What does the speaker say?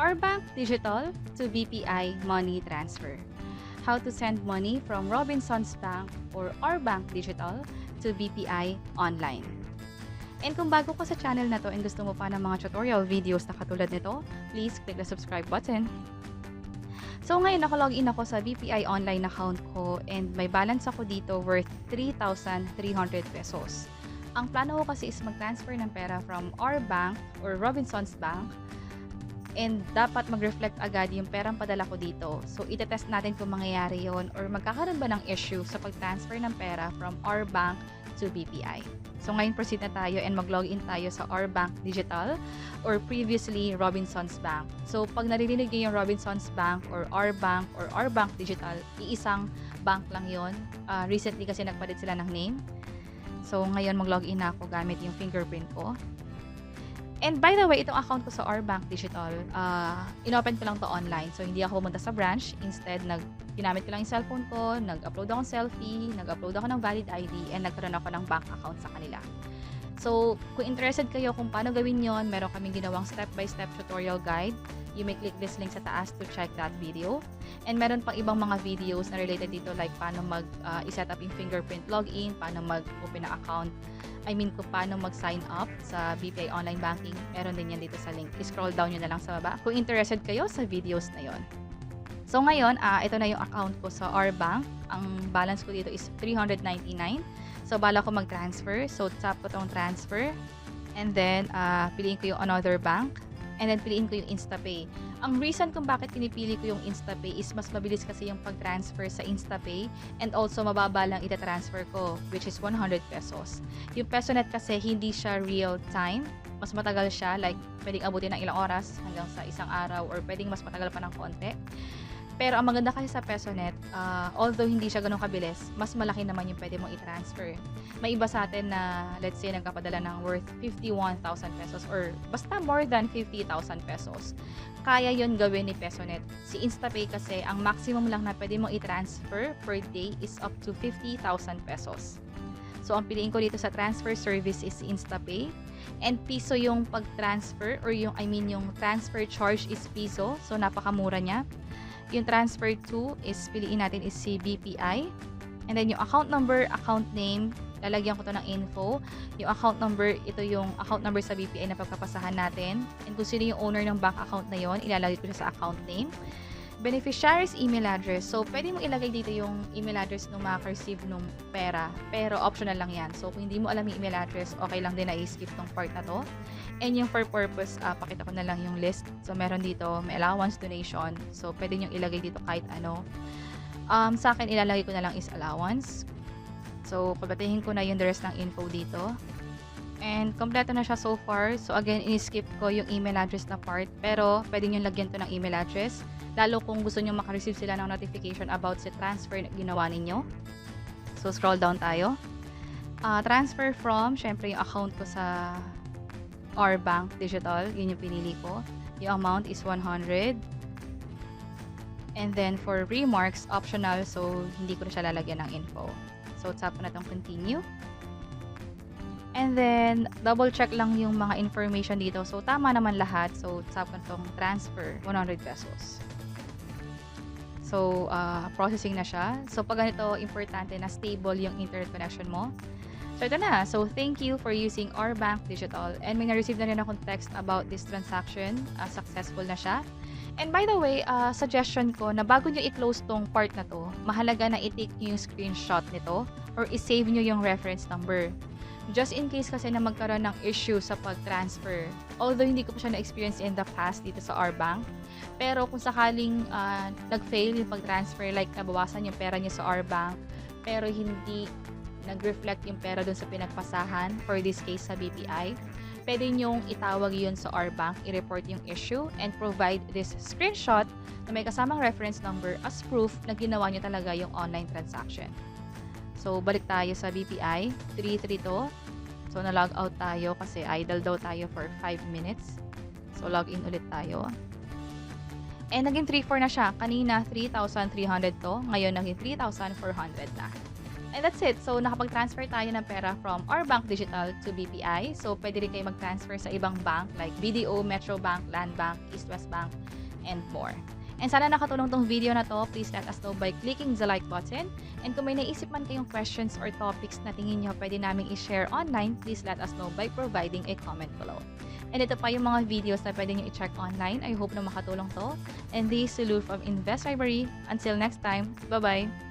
Rbank Digital to BPI Money Transfer. How to send money from Robinsons Bank or Rbank Digital to BPI online. And kung bago ka sa channel na to and gusto mo pa ng mga tutorial videos na katulad nito, please click the subscribe button. So ngayon nakalogin ako sa BPI online account ko and may balance ako dito worth 3,300 pesos. Ang plano ko kasi is mag-transfer ng pera from Rbank or Robinsons Bank and dapat mag-reflect agad yung perang padala ko dito. So itetest natin kung mangyayari yon or magkakaroon ba ng issue sa pag-transfer ng pera from Rbank to BPI. So ngayon proceed na tayo and mag-login tayo sa Rbank Digital or previously Robinsons Bank. So pag naririnig niyo yung Robinsons Bank or Rbank or Rbank Digital, iisang bank lang yon. Recently kasi nagpalit sila ng name. So ngayon mag-login na ako gamit yung fingerprint ko. And by the way, itong account ko sa Rbank Digital, inopen ko lang to online. So hindi ako pumunta sa branch. Instead, ginamit ko lang yung cellphone ko, nag-upload ako ng selfie, nag-upload ako ng valid ID, and nagkaroon ako ng bank account sa kanila. So, kung interested kayo kung paano gawin yon, meron kaming ginawang step-by-step tutorial guide. You may click this link sa taas to check that video. And meron pang ibang mga videos na related dito like paano i-set up yung fingerprint login, paano mag-open ng account, kung paano mag-sign up sa BPI Online Banking. Meron din yan dito sa link. I-scroll down nyo na lang sa baba kung interested kayo sa videos na yon. So ngayon, ito na yung account ko sa Rbank. Ang balance ko dito is 399. So bala ko mag-transfer. So tap ko tong transfer. And then, piliin ko yung another bank. And then, piliin ko yung InstaPay. Ang reason kung bakit pinipili ko yung InstaPay is mas mabilis kasi yung pag-transfer sa InstaPay and also mababa lang ita-transfer ko, which is 100 pesos. Yung PesoNet kasi hindi siya real time. Mas matagal siya, like pwedeng abutin ng ilang oras hanggang sa isang araw or pwedeng mas matagal pa ng konti. Pero ang maganda kasi sa PesoNet, although hindi siya ganun kabilis, mas malaki naman yung pwede mong i-transfer. May iba sa atin na, let's say, nagkapadala ng worth 51,000 pesos or basta more than 50,000 pesos. Kaya yun gawin ni PesoNet. Si InstaPay kasi, ang maximum lang na pwede mong i-transfer per day is up to 50,000 pesos. So, ang piliin ko dito sa transfer service is InstaPay. And piso yung pag-transfer or yung transfer charge is piso. So, napakamura niya. Yung transfer to is piliin natin is si BPI. And then yung account number, account name, lalagyan ko to ng info. Yung account number, ito yung account number sa BPI na pagpapasahan natin. And kung sino yung owner ng bank account na yon, ilalagay ko siya sa account name. Beneficiary's email address. So, pwede mo ilagay dito yung email address nung makaka-receive nung pera. Pero optional lang yan. So, kung hindi mo alam yung email address, okay lang din na i-skip tong part na to. And yung for purpose, pakita ko na lang yung list. So, meron dito, may allowance, donation. So, pwede nyo ilagay dito kahit ano. Sa akin, ilalagay ko na lang is allowance. So, pabatihin ko na yung the rest ng info dito. And, kompleto na siya so far. So, again, in-skip ko yung email address na part. Pero, pwede nyo lagyan to ng email address. Lalo kung gusto nyo makareceive sila ng notification about sa transfer na ginawa ninyo. So, scroll down tayo. Transfer from, syempre yung account ko sa Rbank Digital. Yun yung pinili ko. Yung amount is 100. And then, for remarks, optional. So, hindi ko na siya lalagyan ng info. So, tap ko na itong continue. And then, double check lang yung mga information dito. So, tama naman lahat. So, tap ko itong transfer, 100 pesos. So, processing na siya. So, pag ganito, importante na stable yung internet connection mo. So, ito na. So, thank you for using Rbank Digital. And may na-receive na rin akong text about this transaction. Successful na siya. And by the way, suggestion ko na bago nyo i-close tong part na to, mahalaga na i-take nyo yung screenshot nito or i-save nyo yung reference number. Just in case kasi na magkaroon ng issue sa pag-transfer. Although hindi ko pa siya na-experience in the past dito sa Rbank. Pero kung sakaling nag-fail yung pag-transfer, like nabawasan yung pera niya sa Rbank, pero hindi nag-reflect yung pera dun sa pinagpasahan, for this case sa BPI, pwede nyong itawag yun sa Rbank, i-report yung issue, and provide this screenshot na may kasamang reference number as proof na ginawa nyo talaga yung online transaction. So, balik tayo sa BPI. 332. So, na-log out tayo kasi idle daw tayo for 5 minutes. So, log in ulit tayo. And naging 3,400 na siya. Kanina, 3,300 to. Ngayon, naging 3,400 na. And that's it. So, nakapag-transfer tayo ng pera from Rbank Digital to BPI. So, pwede rin kayo mag-transfer sa ibang bank like BDO, Metro Bank, Land Bank, Eastwest Bank, and more. And sana nakatulong tong video na to. Please let us know by clicking the like button. And kung may naisip man kayong questions or topics na tingin nyo pwede naming i-share online, please let us know by providing a comment below. And ito pa yung mga videos na pwede nyo i-check online. I hope na makatulong to. And this is Lulu from Invest Library. Until next time, bye-bye!